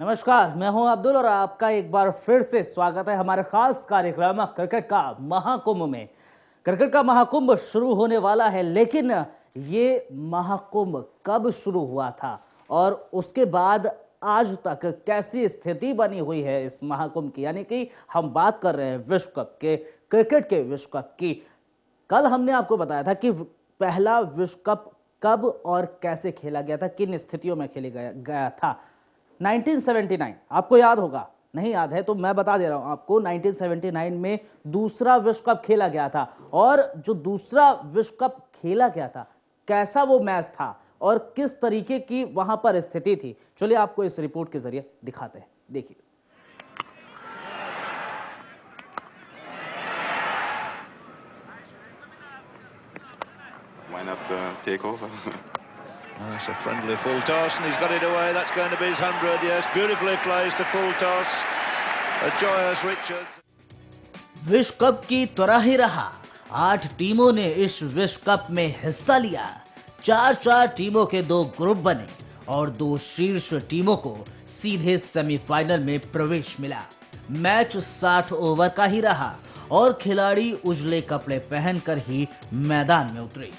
नमस्कार, मैं हूं अब्दुल और आपका एक बार फिर से स्वागत है हमारे खास कार्यक्रम क्रिकेट का महाकुंभ में। क्रिकेट का महाकुंभ शुरू होने वाला है, लेकिन ये महाकुंभ कब शुरू हुआ था और उसके बाद आज तक कैसी स्थिति बनी हुई है इस महाकुंभ की, यानी कि हम बात कर रहे हैं विश्व कप के, क्रिकेट के विश्व कप की। कल हमने आपको बताया था कि पहला विश्व कप कब और कैसे खेला गया था, किन स्थितियों में खेला गया था। 1979, आपको याद होगा, नहीं याद है तो मैं बता दे रहा हूं आपको। 1979 में दूसरा विश्व कप खेला गया था, और जो दूसरा विश्व कप खेला गया था, कैसा वो मैच था और किस तरीके की वहां पर स्थिति थी, चलिए आपको इस रिपोर्ट के जरिए दिखाते हैं। देखिए। Why not take over? It's a friendly full toss and he's got it away. That's going to be his 100, yes. Beautifully placed, a full toss. A joyous Richards. विश्व कप की तरह ही रहा। 8 टीमों ने इस विश्व कप में हिस्सा लिया। 4 टीमों के 2 ग्रुप बने और 2 शीर्ष टीमों को सीधे सेमीफाइनल में प्रवेश मिला। मैच 60 ओवर का ही रहा और खिलाड़ी उजले कपड़े पहनकर ही मैदान में उतरे।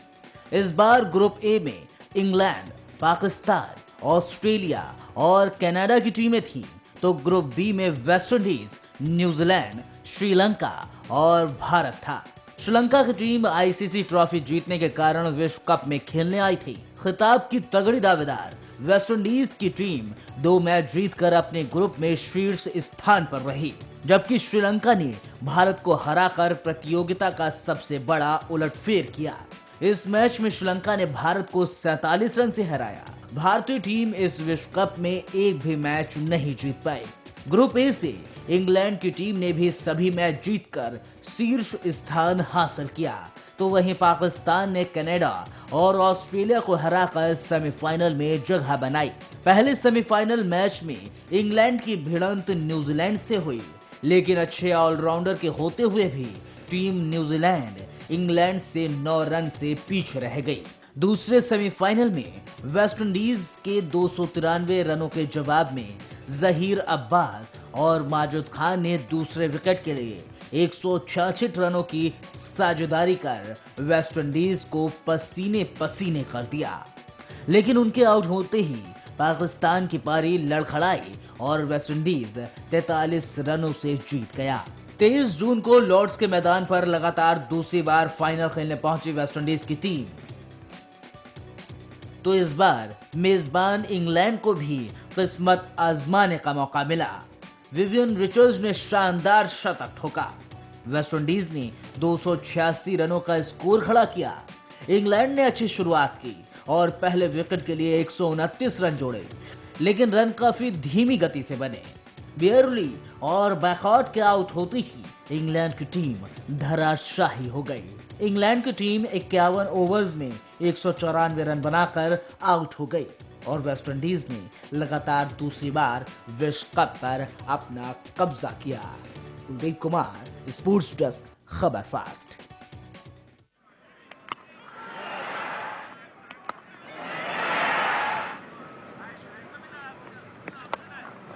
इस बार ग्रुप ए में इंग्लैंड, पाकिस्तान, ऑस्ट्रेलिया और कनाडा की टीमें थीं, तो ग्रुप बी में वेस्ट इंडीज, न्यूजीलैंड, श्रीलंका और भारत था। श्रीलंका की टीम आईसीसी ट्रॉफी जीतने के कारण विश्व कप में खेलने आई थी। खिताब की तगड़ी दावेदार वेस्ट इंडीज की टीम 2 मैच जीतकर अपने ग्रुप में शीर्ष स्थान पर रही, जबकि श्रीलंका ने भारत को हराकर प्रतियोगिता का सबसे बड़ा उलटफेर किया। इस मैच में श्रीलंका ने भारत को 47 रन से हराया। भारतीय टीम इस विश्व कप में एक भी मैच नहीं जीत पाई। ग्रुप ए से इंग्लैंड की टीम ने भी सभी मैच जीतकर शीर्ष स्थान हासिल किया, तो वहीं पाकिस्तान ने कनाडा और ऑस्ट्रेलिया को हराकर सेमीफाइनल में जगह बनाई। पहले सेमीफाइनल मैच में इंग्लैंड की भिड़ंत न्यूजीलैंड से हुई, लेकिन अच्छे ऑलराउंडर के होते हुए भी टीम न्यूजीलैंड इंग्लैंड से 9 रन से पीछे रह गई। दूसरे सेमीफाइनल में वेस्ट इंडीज के 293 रनों के जवाब में जहीर अब्बास और माजिद खान ने दूसरे विकेट के लिए 166 रनों की साझेदारी कर वेस्ट इंडीज को पसीने पसीने कर दिया, लेकिन उनके आउट होते ही पाकिस्तान की पारी लड़खड़ाई और वेस्ट इंडीज 43 रनों से जीत गया। 23 जून को लॉर्ड्स के मैदान पर लगातार दूसरी बार फाइनल खेलने पहुंची वेस्ट इंडीज की टीम, तो इस बार मेजबान इंग्लैंड को भी किस्मत आजमाने का मौका मिला। विवियन रिचर्ड्स ने शानदार शतक ठोका। वेस्ट इंडीज ने 286 रनों का स्कोर खड़ा किया। इंग्लैंड ने अच्छी शुरुआत की और पहले विकेट के लिए 129 रन जोड़े, लेकिन रन काफी धीमी गति से बने। बियरली और बैकआउट के आउट होते ही इंग्लैंड की टीम धराशाही हो गई। इंग्लैंड की टीम 51 ओवर्स में 194 रन बनाकर आउट हो गई और वेस्ट इंडीज ने लगातार दूसरी बार विश्व कप पर अपना कब्जा किया। कुलदीप कुमार, स्पोर्ट्स डेस्क, खबर fast.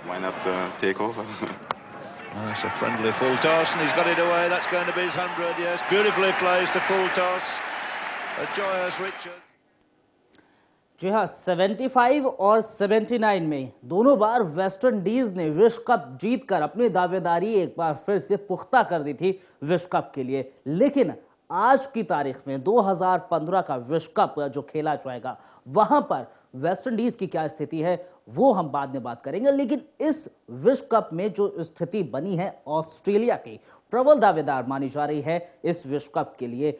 Why not take over? It's a friendly full toss and he's got it away. That's going to be his 100, yes. Beautifully placed, a full toss. A joyous Richards. जी हाँ, 75 और 79 में दोनों बार West Indies ने विश्व cup जीतकर अपनी दावेदारी एक बार फिर से पुख्ता कर दी थी विश्व कप के लिए। लेकिन आज की तारीख में 2015 का विश्व कप जो खेला जाएगा, वहां पर वेस्ट इंडीज की क्या स्थिति है वो हम बाद में बात करेंगे। लेकिन इस विश्व कप में जो स्थिति बनी है, ऑस्ट्रेलिया की प्रबल दावेदार मानी जा रही है इस विश्व कप के लिए।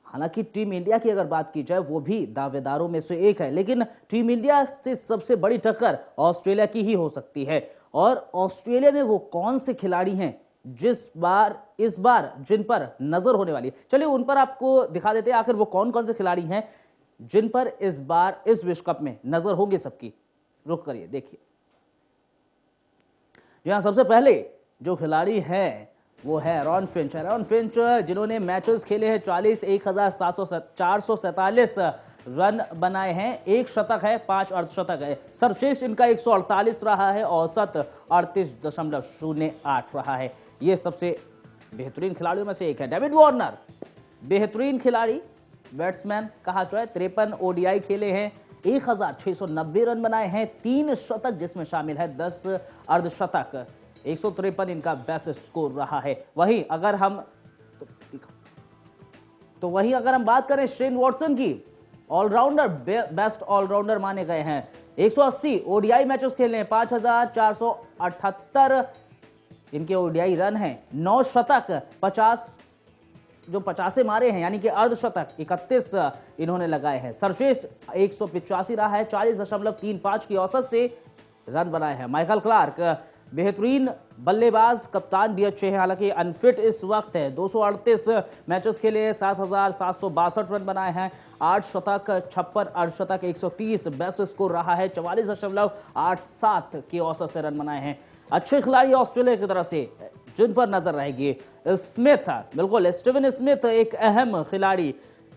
हालांकि टीम इंडिया की अगर बात की जाए, वो भी दावेदारों में से एक है, लेकिन टीम इंडिया से सबसे बड़ी टक्कर ऑस्ट्रेलिया की ही हो सकती है। और ऑस्ट्रेलिया में वो कौन से खिलाड़ी हैं इस बार जिन पर नजर होने वाली है, चलिए उन पर आपको दिखा देते हैं। आखिर वो कौन कौन से खिलाड़ी हैं जिन पर इस बार इस विश्व कप में नजर होगी सबकी, रुक करिए देखिए। जी हाँ, सबसे पहले जो खिलाड़ी हैं वो है रॉन फिंच। रॉन फिंच जिन्होंने मैचेस खेले हैं 40, 1747 रन बनाए हैं, 1 शतक है, 5 अर्धशतक है। सर्वश्रेष्ठ इनका 148 रहा है, औसत 38.08 रहा है। ये सबसे बेहतरीन खिलाड़ियों में से एक है। डेविड वार्नर बेहतरीन खिलाड़ी, बैट्समैन कहा जाए, 53 ओडीआई खेले हैं, 1690 रन बनाए हैं, 3 शतक जिसमें शामिल है 10 अर्धशतक, 153 इनका बेस्ट स्कोर रहा है। वहीं अगर हम बात करें शेन वॉटसन की, ऑलराउंडर, बेस्ट ऑलराउंडर माने गए हैं। 180 ओडीआई मैचेस खेले हैं, 5478 इनके ओडीआई रन हैं, 9 शतक, 50 जो 50 मारे हैं, यानी कि अर्धशतक 31 इन्होंने लगाए हैं। सर्वश्रेष्ठ 185 रहा है, 40.35 की औसत से रन बनाए हैं। माइकल क्लार्क बेहतरीन बल्लेबाज, कप्तान भी अच्छे हैं, हालांकि अनफिट इस वक्त है। 238 मैचेस खेले, 7762 रन बनाए हैं, 8 शतक, 56 अर्धशतक, 130 बेस्ट स्कोर रहा है, 44.87 की औसत से रन बनाए हैं। अच्छे खिलाड़ी ऑस्ट्रेलिया की तरफ से जिन पर नजर रहेगी, स्मिथ, बिल्कुल स्टीवन स्मिथ एक अहम खिलाड़ी,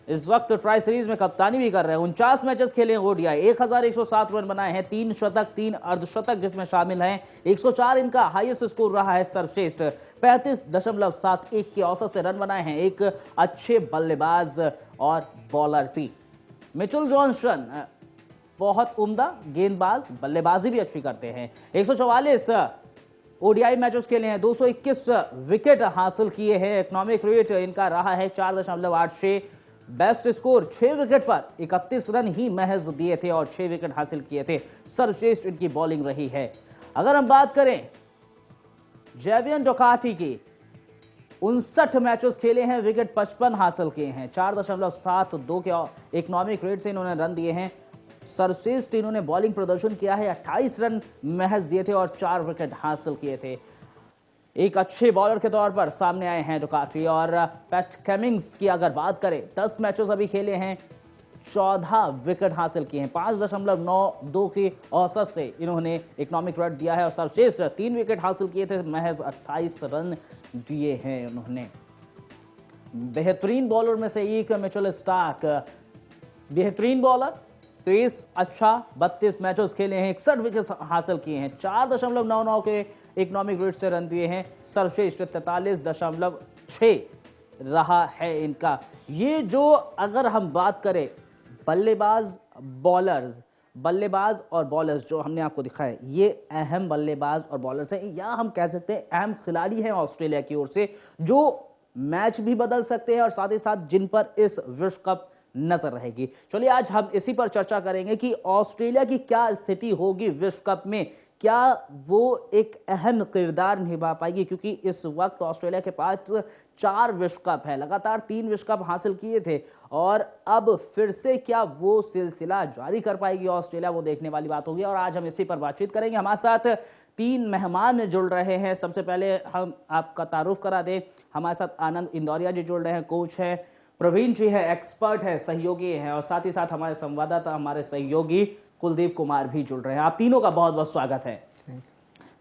इस वक्त ट्राई सीरीज में कप्तानी भी कर रहे हैं। 49 मैचेस खेले ओडीआई, 1107 रन बनाए हैं, 3 शतक, 3 अर्धशतक जिसमें शामिल हैं, 104 इनका हाईएस्ट स्कोर रहा है। सर्वश्रेष्ठ 35.71 की औसत से रन बनाए हैं। एक अच्छे बल्लेबाज और बॉलर भी। मिचेल जॉनसन बहुत उम्दा गेंदबाज, बल्लेबाजी भी अच्छी करते हैं। 144 ओडीआई मैचेस खेले हैं, 221 विकेट हासिल किए हैं। इकोनॉमिक रेट इनका रहा है 4.86, बेस्ट स्कोर 6 विकेट पर 31 रन ही महज दिए थे और 6 विकेट हासिल किए थे। सर्वश्रेष्ठ इनकी बॉलिंग रही है। अगर हम बात करें जेवियन डोकाटी की, 59 मैचेस खेले हैं, विकेट 55 हासिल किए हैं, 4.72 के इकोनॉमिक रेट से इन्होंने रन दिए हैं। सर्वश्रेष्ठ इन्होंने बॉलिंग प्रदर्शन किया है, 28 रन महज दिए थे और 4 विकेट हासिल किए थे। एक अच्छे बॉलर के तौर पर सामने आए हैं डोकाटी। और पैट कमिंग्स की अगर बात करें, 10 मैचेस अभी खेले हैं, 14 विकेट हासिल किए हैं, 5.92 की औसत से इन्होंने इकोनॉमिक रेट दिया है और सर्वश्रेष्ठ 3 विकेट हासिल किए थे, महज 28 रन दिए हैं उन्होंने। बेहतरीन बॉलर में से एक मिचेल स्टार्क, बेहतरीन बॉलर, पेस अच्छा, 32 मैचेस खेले हैं, 61 विकेट हासिल किए हैं, 4.99 के इकोनॉमिक रेट से रन दिए हैं। सर्वश्रेष्ठ 43.6 रहा है इनका। ये जो अगर हम बात करें बल्लेबाज और बॉलर्स जो हमने आपको दिखाए, ये अहम बल्लेबाज और बॉलर्स हैं, या हम कह सकते हैं अहम खिलाड़ी हैं ऑस्ट्रेलिया की ओर से, जो मैच भी बदल सकते हैं और साथ ही साथ जिन पर इस विश्व कप नजर रहेगी। चलिए आज हम इसी पर चर्चा करेंगे कि ऑस्ट्रेलिया की क्या स्थिति होगी विश्व कप में, क्या वो एक अहम किरदार निभा पाएगी, क्योंकि इस वक्त ऑस्ट्रेलिया के पास 4 विश्व कप है, लगातार 3 विश्व कप हासिल किए थे और अब फिर से क्या वो सिलसिला जारी कर पाएगी ऑस्ट्रेलिया, वो देखने वाली बात होगी। और आज हम इसी पर बातचीत करेंगे। हमारे साथ 3 मेहमान जुड़ रहे हैं। सबसे पहले हम आपका तारुफ करा दें, हमारे साथ आनंद इंदौरिया जी जुड़ रहे हैं, कोच हैं, प्रवीण जी है, एक्सपर्ट है, सहयोगी है, और साथ ही साथ हमारे संवाददाता, हमारे सहयोगी कुलदीप कुमार भी जुड़ रहे हैं। आप तीनों का बहुत बहुत स्वागत है।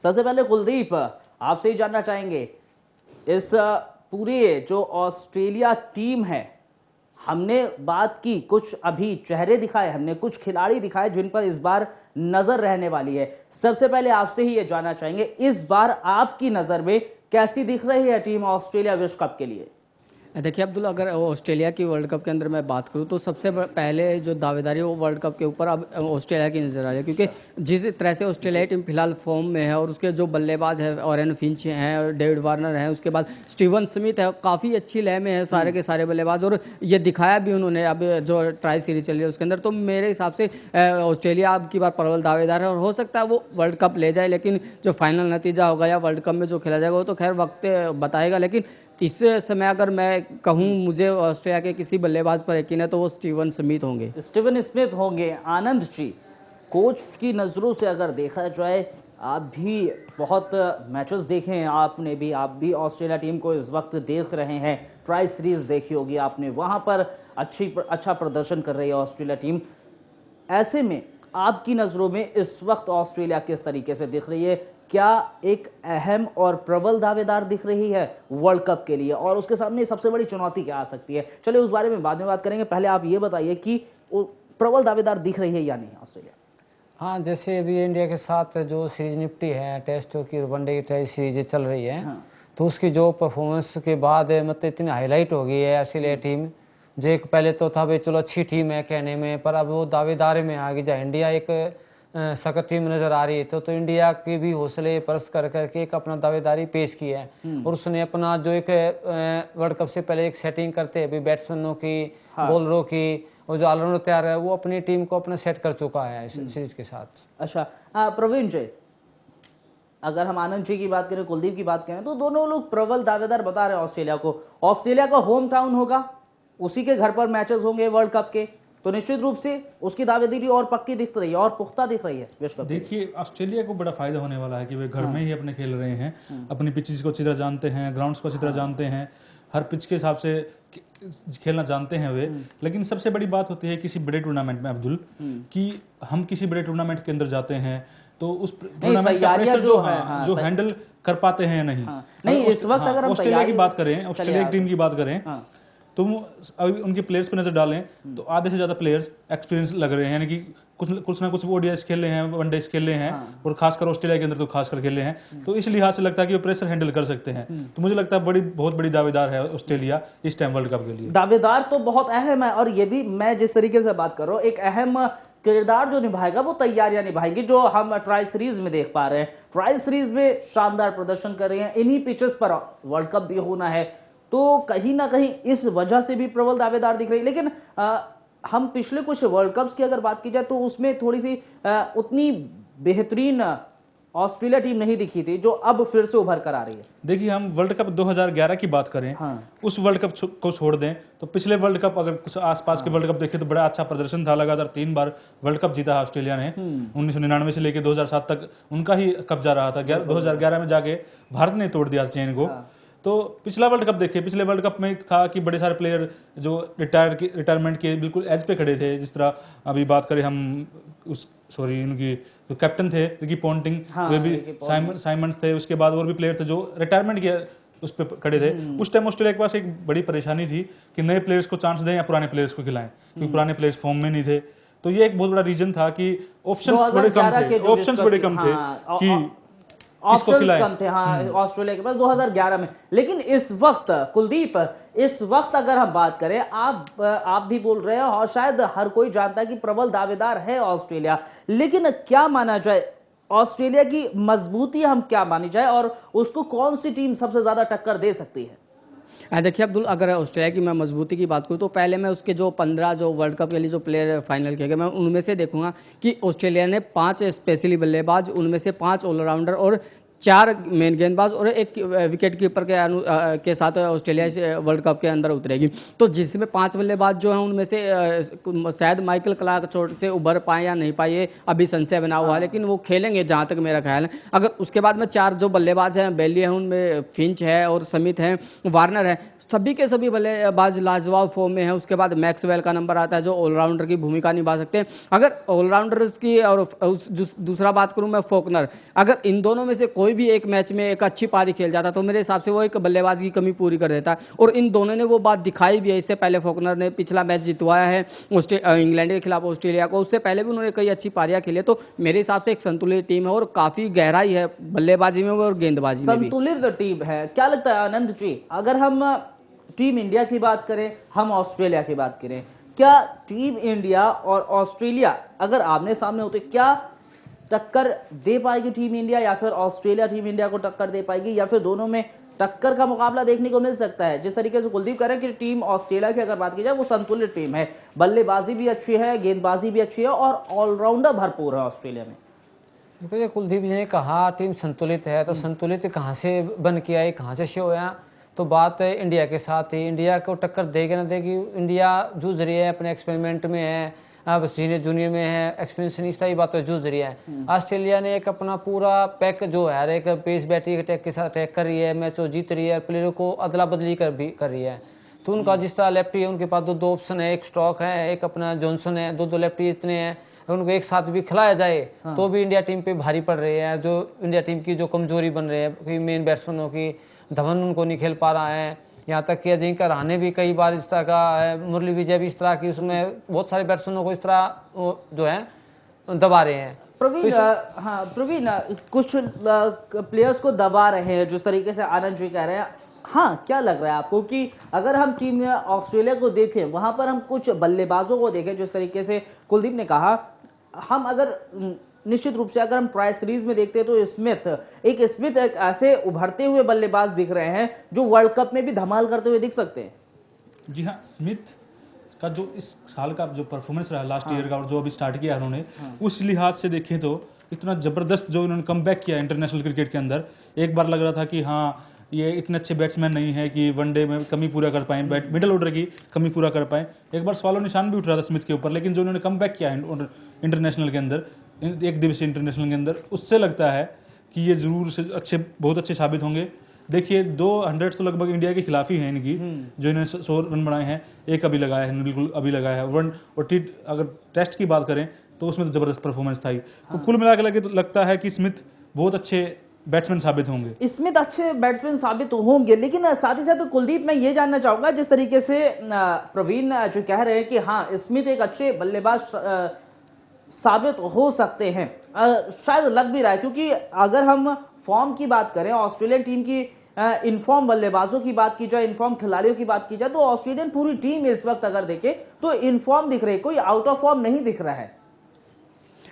सबसे पहले कुलदीप, आपसे ही जानना चाहेंगे, इस पूरे जो ऑस्ट्रेलिया टीम है, हमने बात की, कुछ अभी चेहरे दिखाए, हमने कुछ खिलाड़ी दिखाए जिन पर इस बार नजर रहने वाली है। सबसे पहले आपसे ही ये जानना चाहेंगे, इस बार आपकी नजर में कैसी दिख रही है टीम ऑस्ट्रेलिया विश्व कप के लिए? देखिए अब्दुल, अगर ऑस्ट्रेलिया की वर्ल्ड कप के अंदर मैं बात करूं तो सबसे पहले जो दावेदारी है वो वर्ल्ड कप के ऊपर अब ऑस्ट्रेलिया की नज़र आ रही है, क्योंकि जिस तरह से ऑस्ट्रेलिया टीम फिलहाल फॉर्म में है और उसके जो बल्लेबाज है, ऑरेन फिंच हैं और डेविड वार्नर हैं, उसके बाद स्टीवन स्मिथ है, काफ़ी अच्छी लय में है सारे के सारे बल्लेबाज, और ये दिखाया भी उन्होंने अब जो ट्राई सीरीज चल रही है उसके अंदर। तो मेरे हिसाब से ऑस्ट्रेलिया अब की बार प्रबल दावेदार है और हो सकता है वो वर्ल्ड कप ले जाए, लेकिन जो फाइनल नतीजा होगा या वर्ल्ड कप में जो खेला जाएगा वो तो खैर वक्त बताएगा। लेकिन इस समय अगर मैं कहूँ मुझे ऑस्ट्रेलिया के किसी बल्लेबाज पर यकीन है तो वो स्टीवन स्मिथ होंगे। स्टीवन स्मिथ होंगे। आनंद जी, कोच की नज़रों से अगर देखा जाए, आप भी बहुत मैचेस देखे हैं, आपने भी, आप भी ऑस्ट्रेलिया टीम को इस वक्त देख रहे हैं, ट्राई सीरीज देखी होगी आपने, वहाँ पर अच्छा प्रदर्शन कर रही है ऑस्ट्रेलिया टीम। ऐसे में आपकी नज़रों में इस वक्त ऑस्ट्रेलिया किस तरीके से दिख रही है? क्या एक अहम और प्रबल दावेदार दिख रही है वर्ल्ड कप के लिए, और उसके सामने सबसे बड़ी चुनौती क्या आ सकती है? चलिए उस बारे में बाद में बात करेंगे। पहले आप ये बताइए कि प्रबल दावेदार दिख रही है या नहीं ऑस्ट्रेलिया? हाँ, जैसे अभी इंडिया के साथ जो सीरीज निपटी है, टेस्टों की और वनडे की टेस्ट सीरीज चल रही है, तो उसकी जो परफॉर्मेंस के बाद मतलब इतनी हाईलाइट हो गई है ऑस्ट्रेलिया टीम, जो एक पहले तो था भाई चलो अच्छी टीम है कहने में, पर अब वो दावेदारी में आ गई। जहाँ इंडिया एक सख्त टीम नज़र आ रही है, तो इंडिया के भी हौसले परस्त कर करके एक अपना दावेदारी पेश की है। और उसने अपना जो एक वर्ल्ड कप से पहले एक सेटिंग करते हैं अभी बैट्समैनों की, बॉलरों की, और जो ऑलराउंडर तैयार है वो अपनी टीम को अपना सेट कर चुका है इस सीरीज के साथ। अच्छा, प्रवीण जी, अगर हम आनंद जी की बात करें, कुलदीप की बात करें, तो दोनों लोग प्रबल दावेदार बता रहे हैं ऑस्ट्रेलिया को। ऑस्ट्रेलिया का होम टाउन होगा, उसी के घर पर मैचेस होंगे वर्ल्ड कप के, तो निश्चित रूप से उसकी दावेदारी और पक्की दिख रही है और पुख्ता दिख रही है विश्व कप। देखिए, ऑस्ट्रेलिया को बड़ा फायदा होने वाला है कि वे घर में ही अपने खेल रहे हैं, अपनी पिचेस को अच्छी तरह जानते हैं, ग्राउंड्स को अच्छी तरह जानते हैं, हर पिच के हिसाब से खेलना जानते हैं वे। लेकिन सबसे बड़ी बात होती है किसी बड़े टूर्नामेंट में अब्दुल, कि हम किसी बड़े टूर्नामेंट के अंदर जाते हैं तो उस टूर्नामेंट का प्रेशर जो हैंडल कर पाते हैं या नहीं। नहीं, इस वक्त अगर हम ऑस्ट्रेलिया की बात करें, ऑस्ट्रेलिया की टीम की बात करें, तो अभी उनके प्लेयर्स पे नजर डालें तो आधे से ज्यादा प्लेयर्स एक्सपीरियंस लग रहे हैं, यानी कि कुछ ना कुछ ओडीआईस खेले हैं, वनडेज खेले हैं, और खासकर ऑस्ट्रेलिया के अंदर तो खासकर खेले हैं, तो इस लिहाज से लगता है कि वो प्रेशर हैंडल कर सकते हैं। तो मुझे लगता है बहुत बड़ी दावेदार है ऑस्ट्रेलिया इस टाइम वर्ल्ड कप के लिए। दावेदार तो बहुत अहम है, और ये भी मैं जिस तरीके से बात कर रहा हूँ, एक अहम किरदार जो निभाएगा वो तैयारियां निभाएगी, जो हम ट्राई सीरीज में देख पा रहे हैं। ट्राई सीरीज में शानदार प्रदर्शन कर रहे हैं, इन्हीं पिचेस पर वर्ल्ड कप भी होना है, तो कहीं ना कहीं इस वजह से भी प्रबल दावेदार दिख रही है। लेकिन हम पिछले कुछ वर्ल्ड कप्स की अगर बात की जाए तो उसमें थोड़ी सी उतनी बेहतरीन ऑस्ट्रेलिया टीम नहीं दिखी थी, जो अब फिर से उभर कर आ रही है। देखिए, हम वर्ल्ड कप 2011 की बात करें, उस वर्ल्ड कप को छोड़ दें तो पिछले वर्ल्ड कप, अगर कुछ आसपास के वर्ल्ड कप देखें तो बड़ा अच्छा प्रदर्शन था। लगातार 3 बार वर्ल्ड कप जीता है ऑस्ट्रेलिया ने, 1999 से लेकर 2007 तक उनका ही कब्जा रहा था। 2011 में जाके भारत ने तोड़ दिया चेन को। तो पिछला वर्ल्ड कप देखिए, पिछले वर्ल्ड कप में था कि बड़े सारे प्लेयर जो रिटायरमेंट के बिल्कुल एज पे खड़े थे, जिस तरह अभी बात करें हम उनकी जो कैप्टन थे रिकी पॉन्टिंग, वे भी साइमंड्स थे, उसके बाद और भी प्लेयर थे जो रिटायरमेंट के उस पर खड़े थे। उस टाइम ऑस्ट्रेलिया के पास एक बड़ी परेशानी थी कि नए प्लेयर्स को चांस दें या पुराने प्लेयर्स को खिलाएं, क्योंकि पुराने प्लेयर्स फॉर्म में नहीं थे। तो ये एक बहुत बड़ा रीजन था कि ऑप्शंस बड़े कम थे कि ऑप्शंस कम थे ऑस्ट्रेलिया के पास 2011 में। लेकिन इस वक्त कुलदीप, इस वक्त अगर हम बात करें, आप भी बोल रहे हैं और शायद हर कोई जानता है कि प्रबल दावेदार है ऑस्ट्रेलिया, लेकिन क्या माना जाए ऑस्ट्रेलिया की मजबूती, हम क्या मानी जाए, और उसको कौन सी टीम सबसे ज्यादा टक्कर दे सकती है? देखिए अब्दुल, अगर ऑस्ट्रेलिया की मैं मजबूती की बात करूँ तो पहले मैं उसके जो 15 जो वर्ल्ड कप के लिए जो प्लेयर फाइनल किए गए, मैं उनमें से देखूंगा कि ऑस्ट्रेलिया ने 5 स्पेशली बल्लेबाज, उनमें से 5 ऑलराउंडर और 4 मेन गेंदबाज और 1 विकेट कीपर के साथ ऑस्ट्रेलिया इस वर्ल्ड कप के अंदर उतरेगी। तो जिसमें 5 बल्लेबाज जो हैं उनमें से शायद माइकल क्लार्क चोट से उभर पाए या नहीं पाए, अभी संशय बना हुआ है, लेकिन वो खेलेंगे जहाँ तक मेरा ख्याल है। अगर उसके बाद में 4 जो बल्लेबाज हैं, बेली है, उनमें फिंच है और स्मिथ है, वार्नर है, सभी के सभी बल्लेबाज लाजवाब फॉर्म में है। उसके बाद मैक्सवेल का नंबर आता है जो ऑलराउंडर की भूमिका निभा सकते हैं। अगर ऑलराउंडर्स की और दूसरा बात करूं मैं फॉकनर, अगर इन दोनों में से कोई भी एक मैच में एक अच्छी पारी खेल जाता तो मेरे हिसाब से वो एक बल्लेबाज की कमी पूरी कर देता है, और इन दोनों ने वो बात दिखाई भी है। इससे पहले फॉकनर ने पिछला मैच जितवाया है इंग्लैंड के खिलाफ ऑस्ट्रेलिया को, उससे पहले भी उन्होंने कई अच्छी पारियां खेली। तो मेरे हिसाब से एक संतुलित टीम है और काफ़ी गहराई है बल्लेबाजी में और गेंदबाजी में भी। संतुलित टीम है। क्या लगता है आनंद जी, अगर हम टीम इंडिया की बात करें, हम ऑस्ट्रेलिया की बात करें, क्या टीम इंडिया और ऑस्ट्रेलिया अगर आमने सामने होते, क्या टक्कर दे पाएगी टीम इंडिया, या फिर ऑस्ट्रेलिया टीम इंडिया को टक्कर दे पाएगी, या फिर दोनों में टक्कर का मुकाबला देखने को मिल सकता है? जिस तरीके से कुलदीप कह रहे हैं कि टीम ऑस्ट्रेलिया की अगर बात की जाए वो संतुलित टीम है, बल्लेबाजी भी अच्छी है, गेंदबाजी भी अच्छी है और ऑलराउंडर भरपूर है ऑस्ट्रेलिया में। देखिए, कुलदीप जी ने कहा टीम संतुलित है, तो संतुलित कहाँ से बन के आई, कहाँ से शो होया? तो बात है इंडिया के साथ ही, इंडिया को टक्कर देगी ना देगी। इंडिया जूझ रही है, अपने एक्सपेरिमेंट में है, अब सीनियर जूनियर में है, एक्सपीरियंस नहीं, सही बात है, जूझ रही है। ऑस्ट्रेलिया ने एक अपना पूरा पैक जो है, एक पेस बैटरी अटैक के साथ अटैक कर रही है, मैचों जीत रही है, प्लेयरों को अदला बदली कर रही है। तो उनका जिस तरह लेफ्टी है, उनके पास 2 ऑप्शन है, एक स्टॉक है, एक अपना जॉनसन है, 2 लेफ्टी इतने हैं, उनको एक साथ भी खिलाया जाए तो भी इंडिया टीम पे भारी पड़ रही है। जो इंडिया टीम की जो कमजोरी बन रही है कि मेन बैट्समैनों की, धवन उनको नहीं खेल पा रहा है, यहाँ तक कि अजिंक्य रहाणे भी कई बार इस तरह का, मुरली विजय भी इस तरह की, उसमें बहुत सारे बैट्समैनों को इस तरह जो है दबा रहे हैं। प्रवीण, हाँ प्रवीण, कुछ प्लेयर्स को दबा रहे हैं जिस तरीके से आनंद जी कह रहे हैं। हाँ, क्या लग रहा है आपको कि अगर हम टीम ऑस्ट्रेलिया को देखें, वहां पर हम कुछ बल्लेबाजों को देखें, जिस तरीके से कुलदीप ने कहा, हम अगर निश्चित रूप से अगर हम ट्राई सीरीज में देखते हैं तो स्मिथ एक ऐसे उभरते हुए बल्लेबाज दिख रहे हैं जो वर्ल्ड कप में भी धमाल करते हुए दिख सकते हैं। जी हाँ, स्मिथ का जो इस साल का जो परफॉर्मेंस रहा लास्ट ईयर का और जो अभी स्टार्ट किया है उन्होंने, उस लिहाज से देखें तो इतना ज़बरदस्त जो इन्होंने कमबैक किया इंटरनेशनल क्रिकेट के अंदर। एक बार लग रहा था कि हाँ ये इतने अच्छे बैट्समैन नहीं है कि वनडे में कमी पूरा कर पाएँ, मिडिल ऑर्डर की कमी पूरा कर पाएँ। एक बार सवालों निशान भी उठ रहा था स्मिथ के ऊपर, लेकिन जो उन्होंने कमबैक किया इंटरनेशनल के अंदर, एक दिवसीय इंटरनेशनल के अंदर, उससे लगता है कि ये जरूर से बहुत अच्छे साबित होंगे। देखिए 200 तो लगभग इंडिया के खिलाफ ही हैं इनकी, जो इन्होंने 100 रन बनाए हैं, एक अभी लगाया है, बिल्कुल अभी लगाया है वन। और अगर टेस्ट की बात करें तो उसमें तो जबरदस्त परफॉर्मेंस था ही। तो कुल मिलाकर लगे तो लगता है कि स्मिथ बहुत अच्छे बैट्समैन साबित होंगे। स्मिथ अच्छे बैट्समैन साबित होंगे, लेकिन साथ ही साथ कुलदीप मैं ये जानना चाहूंगा, जिस तरीके से प्रवीण जो कह रहे हैं कि हाँ स्मिथ एक अच्छे बल्लेबाज साबित हो सकते हैं, शायद लग भी रहा है, क्योंकि अगर हम फॉर्म की बात करें, ऑस्ट्रेलियन टीम की इनफॉर्म बल्लेबाजों की बात की जाए, इनफॉर्म खिलाड़ियों की बात की जाए, तो ऑस्ट्रेलियन पूरी टीम इस वक्त अगर देखें तो इनफॉर्म दिख रही है, कोई आउट ऑफ फॉर्म नहीं दिख रहा है।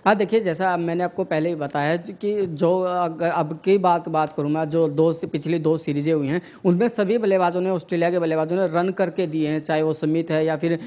हाँ देखिए, जैसा मैंने आपको पहले ही बताया कि जो अगर अब की बात करूँ मैं, जो पिछली 2 सीरीजें हुई हैं उनमें सभी बल्लेबाजों ने, ऑस्ट्रेलिया के बल्लेबाजों ने रन करके दिए हैं, चाहे वो स्मिथ है या फिर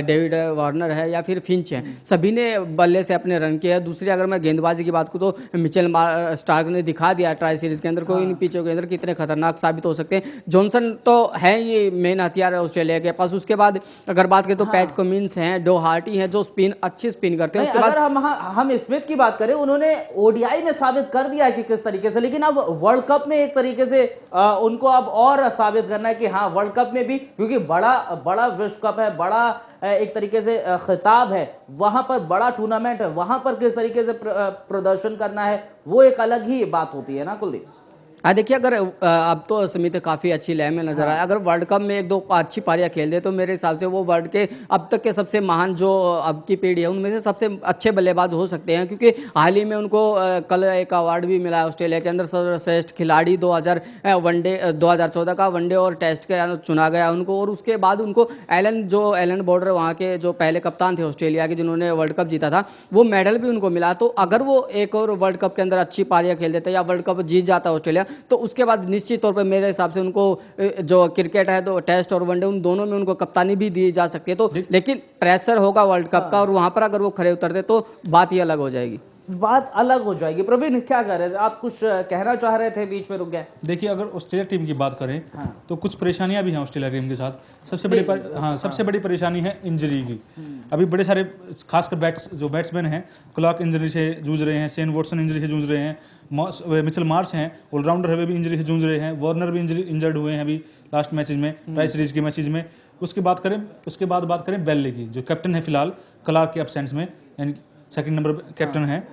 डेविड वार्नर है या फिर फिंच है, सभी ने बल्ले से अपने रन किए हैं। दूसरी अगर मैं गेंदबाजी की बात करूँ तो मिचेल स्टार्क ने दिखा दिया ट्राई सीरीज के अंदर कोई इन पिचों के अंदर कितने खतरनाक साबित हो सकते हैं। जॉनसन तो है ये मेन हथियार है ऑस्ट्रेलिया के पास। उसके बाद अगर बात करें तो पैट कमिंस हैं, डो हार्टी हैं, जो अच्छी स्पिन करते हैं। उसके बाद हम स्मिथ की बात करें, उन्होंने ओडीआई में साबित कर दिया है कि किस तरीके से, लेकिन अब वर्ल्ड कप में एक तरीके से उनको अब और साबित करना है कि हाँ वर्ल्ड कप में भी, क्योंकि बड़ा विश्व कप है, बड़ा एक तरीके से खिताब है, वहां पर बड़ा टूर्नामेंट है, वहां पर किस तरीके से प्रदर्शन करना है, वो एक अलग ही बात होती है ना कुलदीप। देखिए, अगर अब तो स्मिथ काफ़ी अच्छी लय में नजर आया, अगर वर्ल्ड कप में 1-2 अच्छी पारियां खेल दे तो मेरे हिसाब से वो वर्ल्ड के अब तक के सबसे महान जो अब की पीढ़ी है उनमें से सबसे अच्छे बल्लेबाज हो सकते हैं। क्योंकि हाल ही में उनको कल एक अवार्ड भी मिला है ऑस्ट्रेलिया के अंदर, सर्वश्रेष्ठ खिलाड़ी 2014 का वनडे और टेस्ट के चुना गया उनको। और उसके बाद उनको एलन बॉर्डर, वहाँ के जो पहले कप्तान थे ऑस्ट्रेलिया के जिन्होंने वर्ल्ड कप जीता था, वो मेडल भी उनको मिला। तो अगर वो एक और वर्ल्ड कप के अंदर अच्छी पारियां खेल देते या वर्ल्ड कप जीत जाता ऑस्ट्रेलिया, तो उसके बाद निश्चित तौर पे मेरे हिसाब से उनको जो क्रिकेट है तो टेस्ट और वनडे उन दोनों में उनको कप्तानी भी दी जा सकती है। तो लेकिन प्रेशर होगा वर्ल्ड कप का, और वहां पर अगर वो खड़े उतरते तो बात ही अलग हो जाएगी। प्रवीण क्या कह रहे थे आप, कुछ कहना चाह रहे थे, बीच में रुक गए। देखिए, अगर ऑस्ट्रेलिया टीम की बात करें तो कुछ परेशानियां भी हैं ऑस्ट्रेलिया टीम के साथ। सबसे बड़ी परेशानी है इंजरी की। अभी बड़े सारे खासकर बैट्समैन हैं क्लॉक इंजरी से जूझ रहे हैं, शेन वॉटसन इंजरी से जूझ रहे हैं, मिचेल मार्श हैं ऑलराउंडर है, वे भी इंजरी से जूझ रहे हैं, वार्नर भी इंजर्ड हुए हैं अभी लास्ट मैचेज में, ट्राई सीरीज के मैचेज में। उसके बाद बात करें बेल्ले की, जो कैप्टन है फिलहाल क्लार्क के एब्सेंस में, यानी सेकंड नंबर कैप्टन है,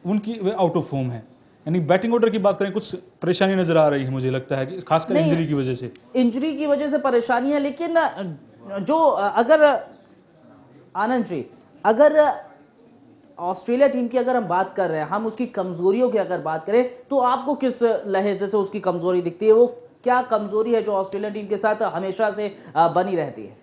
उनकी वे आउट ऑफ फॉर्म है। यानी बैटिंग ऑर्डर की बात करें, कुछ परेशानी नजर आ रही है, मुझे लगता है कि खासकर इंजरी की वजह से परेशानी है। लेकिन जो अगर आनंद जी, अगर ऑस्ट्रेलिया टीम की अगर हम बात कर रहे हैं, हम उसकी कमजोरियों की अगर बात करें, तो आपको किस लहजे से उसकी कमजोरी दिखती है? वो क्या कमजोरी है जो ऑस्ट्रेलिया टीम के साथ हमेशा से बनी रहती है?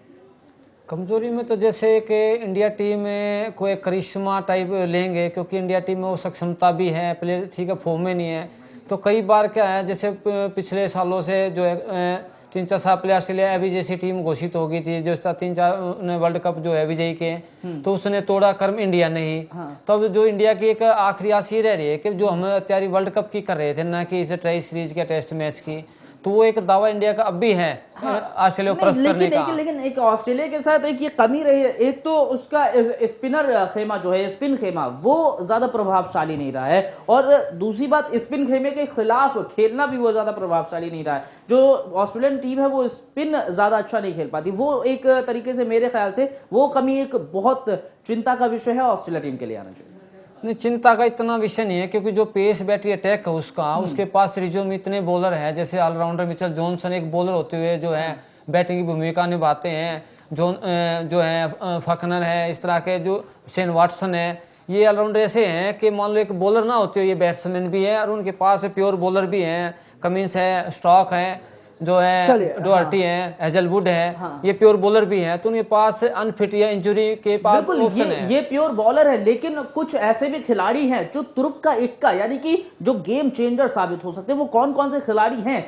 कमजोरी में तो जैसे कि इंडिया टीम में कोई करिश्मा टाइप लेंगे, क्योंकि इंडिया टीम में वो सक्षमता भी है, प्लेयर ठीक है फॉर्म में नहीं है। तो कई बार क्या है, जैसे पिछले सालों से जो है 3-4 साल पहले ऑस्ट्रेलिया अभी जैसी टीम घोषित हो गई थी, जो 3-4 वर्ल्ड कप जो है विजयी के, तो उसने तोड़ा कर्म इंडिया ने ही। तो अब जो इंडिया की एक आखिरी आस ये रह रही है कि जो हम तैयारी वर्ल्ड कप की कर रहे थे, ना कि इसे ट्राई सीरीज या टेस्ट मैच की, तो वो एक दावा इंडिया का अब भी है ऑस्ट्रेलिया पर करने का। लेकिन एक ऑस्ट्रेलिया के साथ एक ये कमी रही है, एक तो उसका स्पिनर खेमा जो है, स्पिन खेमा, वो ज्यादा प्रभावशाली नहीं रहा है, और दूसरी बात स्पिन खेमे के खिलाफ खेलना भी वो ज्यादा प्रभावशाली नहीं रहा है। जो ऑस्ट्रेलियन टीम है वो स्पिन ज्यादा अच्छा नहीं खेल पाती, वो एक तरीके से मेरे ख्याल से वो कमी एक बहुत चिंता का विषय है ऑस्ट्रेलिया टीम के लिए। आना चाहिए। नहीं, चिंता का इतना विषय नहीं है क्योंकि जो पेस बैटरी अटैक है उसका, उसके पास रिजर्व में इतने बॉलर है, जैसे ऑलराउंडर मिचेल जॉनसन एक बॉलर होते हुए जो है बैटिंग की भूमिका निभाते हैं, जो है फकनर है, इस तरह के जो शेन वाटसन है, ये ऑलराउंडर ऐसे हैं कि मान लो एक बॉलर ना होते हो ये बैट्समैन भी है और उनके पास प्योर बॉलर भी हैं, कमिंस है, स्टॉक है, जो है डोहर्टी है, हेजलवुड है, ये प्योर बॉलर भी हैं, तो उनके पास अनफिट या इंजरी के पास बिल्कुल ऑप्शन है। ये प्योर बॉलर है, लेकिन कुछ ऐसे भी खिलाड़ी हैं जो तुरुप का इक्का यानी कि जो गेम चेंजर साबित हो सकते हैं। वो कौन कौन से खिलाड़ी हैं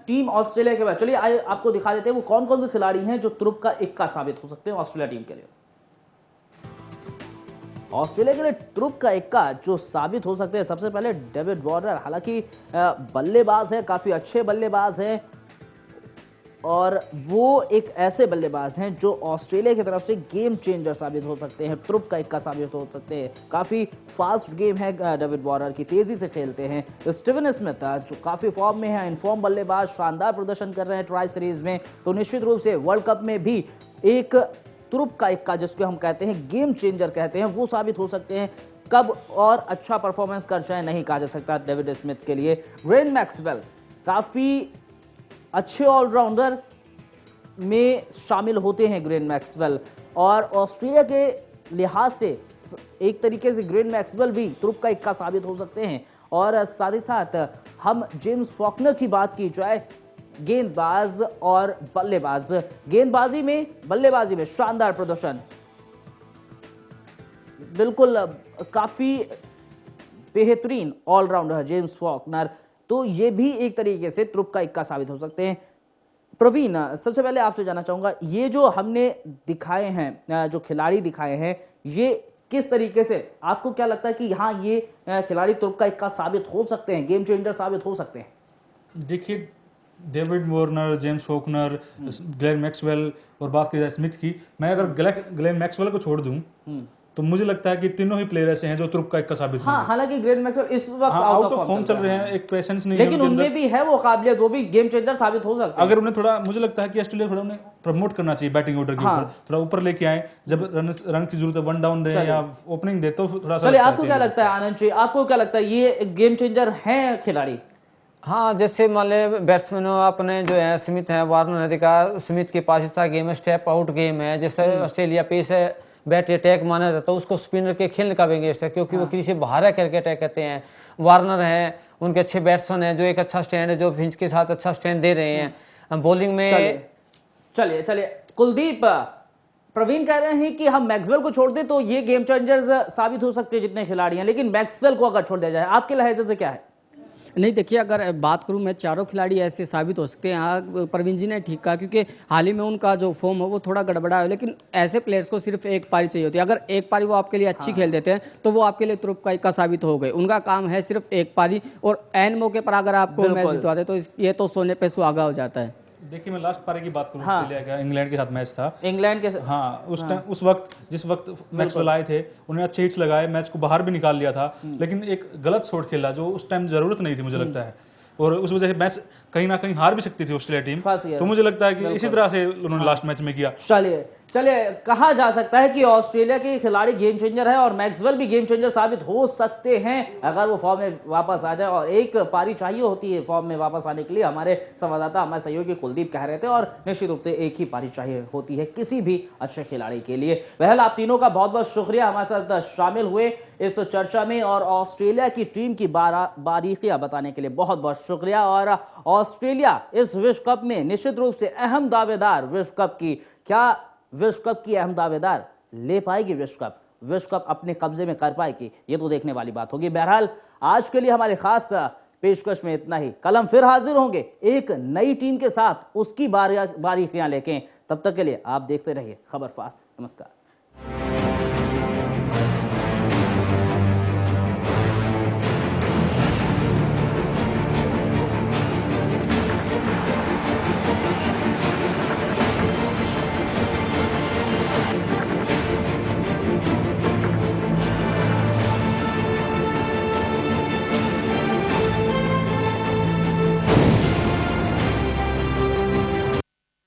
टीम ऑस्ट्रेलिया के बाद? चलिए आपको दिखा देते हैं वो कौन कौन से खिलाड़ी हैं जो तुरुप का इक्का साबित हो सकते हैं ऑस्ट्रेलिया टीम के लिए। ऑस्ट्रेलिया के लिए तुरुप का इक्का जो साबित हो सकते हैं, सबसे पहले डेविड वार्नर, हालांकि बल्लेबाज है, काफी अच्छे बल्लेबाज हैं और वो एक ऐसे बल्लेबाज हैं जो ऑस्ट्रेलिया की तरफ से गेम चेंजर साबित हो सकते हैं, तुरुप का इक्का साबित हो सकते हैं। काफ़ी फास्ट गेम है डेविड वार्नर की, तेज़ी से खेलते हैं। स्टीवन स्मिथ जो काफ़ी फॉर्म में है, इनफॉर्म बल्लेबाज, शानदार प्रदर्शन कर रहे हैं ट्राई सीरीज में, तो निश्चित रूप से वर्ल्ड कप में भी एक तुरुप का इक्का जिसको हम कहते हैं गेम चेंजर कहते हैं, वो साबित हो सकते हैं। कब और अच्छा परफॉर्मेंस कर जाए नहीं कहा जा सकता डेविड स्मिथ के लिए। ग्लेन मैक्सवेल काफ़ी अच्छे ऑलराउंडर में शामिल होते हैं ग्लेन मैक्सवेल, और ऑस्ट्रेलिया के लिहाज से एक तरीके से ग्लेन मैक्सवेल भी तुरुप का इक्का साबित हो सकते हैं। और साथ ही साथ हम जेम्स फॉकनर की बात की जाए, गेंदबाज और बल्लेबाज, बल्लेबाजी में शानदार प्रदर्शन, बिल्कुल काफी बेहतरीन ऑलराउंडर है जेम्स फॉकनर, तो ये भी एक तरीके से तुरुप का इक्का साबित हो सकते हैं। प्रवीण, सबसे पहले आपसे जानना चाहूंगा, ये जो हमने दिखाए हैं, जो खिलाड़ी दिखाए हैं, ये किस तरीके से आपको क्या लगता है कि हाँ ये खिलाड़ी तुरुप का इक्का साबित हो सकते हैं, गेम चेंजर साबित हो सकते हैं? देखिए, David Warner, James Faulkner, Glenn Maxwell और बात की जाए स्मिथ की, मैं अगर ग्लेन मैक्सवेल को छोड़ दूं तो मुझे लगता है कि तीनों ही प्लेयर ऐसे हैं जो तुरुप का इक्का साबित होंगे। हाँ, हालांकि ग्लेन मैक्सवेल इस वक्त आउट ऑफ फॉर्म चल रहे हैं, एक प्रेजेंस नहीं है लेकिन उनमें भी है वो काबिलियत, वो भी गेम चेंजर साबित हो सकते हैं। अगर उन्हें थोड़ा, मुझे लगता है कि ऑस्ट्रेलिया थोड़ा उन्हें प्रमोट करना चाहिए बैटिंग ऑर्डर के ऊपर, थोड़ा ऊपर लेके आए, जब रन की जरूरत है वन डाउन दे या ओपनिंग दे तो थोड़ा सा। चलिए, आपको क्या लगता है आनंद जी, आपको क्या लगता है ये गेम चेंजर हैं खिलाड़ी? हाँ, जैसे मान ले बैट्समैन अपने जो है स्मिथ है, वार्नर ने देखा स्मिथ के पास इस तरह गेम है, स्टेप आउट गेम है, जैसे ऑस्ट्रेलिया पेस है, बैटरी अटैक माना जाता है, उसको स्पिनर के खेलने का भी अगेंस्ट है क्योंकि वो किसी से बाहर करके अटैक करते हैं। वार्नर है, उनके अच्छे बैट्समैन है जो एक अच्छा स्टैंड है, जो फिंच के साथ अच्छा स्टैंड दे रहे हैं बॉलिंग में। चलिए कुलदीप, प्रवीण कह रहे हैं कि हम मैक्सवेल को छोड़ दें तो ये गेम चेंजर्स साबित हो सकते हैं जितने खिलाड़ी हैं, लेकिन मैक्सवेल को अगर छोड़ दिया जाए, आपके लहजे से क्या है? नहीं, देखिए, अगर बात करूं मैं, चारों खिलाड़ी ऐसे साबित हो सकते हैं। हाँ, प्रवीण जी ने ठीक कहा क्योंकि हाल ही में उनका जो फॉर्म है वो थोड़ा गड़बड़ा है, लेकिन ऐसे प्लेयर्स को सिर्फ एक पारी चाहिए होती है। अगर एक पारी वो आपके लिए अच्छी खेल देते हैं तो वो आपके लिए तुरुप का इक्का साबित हो गए। उनका काम है सिर्फ एक पारी, और एन मौके पर अगर आपको मैच जितवा दे तो ये तो सोने पे सुहागा हो जाता है। देखिए, मैं लास्ट पारी की बात करूं, ऑस्ट्रेलिया का इंग्लैंड के साथ मैच था, इंग्लैंड के हाँ, उस टाइम उस वक्त जिस वक्त मैक्सवेल आए थे, उन्होंने अच्छे हिट्स लगाए, मैच को बाहर भी निकाल लिया था, लेकिन एक गलत शॉट खेला जो उस टाइम जरूरत नहीं थी मुझे लगता है, और उस वजह से मैच कहीं ना कहीं हार भी सकती थी ऑस्ट्रेलिया टीम। तो मुझे लगता है कि इसी तरह से उन्होंने लास्ट मैच में किया। चलिए कहा जा सकता है कि ऑस्ट्रेलिया के खिलाड़ी गेम चेंजर है और मैक्सवेल भी गेम चेंजर साबित हो सकते हैं अगर वो फॉर्म में वापस आ जाए, और एक पारी चाहिए होती है फॉर्म में वापस आने के लिए। हमारे संवाददाता, हमारे सहयोगी कुलदीप कह रहे थे, और निश्चित रूप से एक ही पारी चाहिए होती है किसी भी अच्छे खिलाड़ी के लिए। बहरहाल, आप तीनों का बहुत बहुत शुक्रिया हमारे साथ शामिल हुए इस चर्चा में, और ऑस्ट्रेलिया की टीम की बारीकियां बताने के लिए बहुत बहुत शुक्रिया। और ऑस्ट्रेलिया इस विश्व कप में निश्चित रूप से अहम दावेदार, विश्व कप की क्या विश्व कप की अहम दावेदार ले पाएगी, विश्व कप अपने कब्जे में कर पाएगी, ये तो देखने वाली बात होगी। बहरहाल, आज के लिए हमारे खास पेशकश में इतना ही। कल हम फिर हाजिर होंगे एक नई टीम के साथ, उसकी बारीकियां लेके। तब तक के लिए आप देखते रहिए खबर फास्ट। नमस्कार।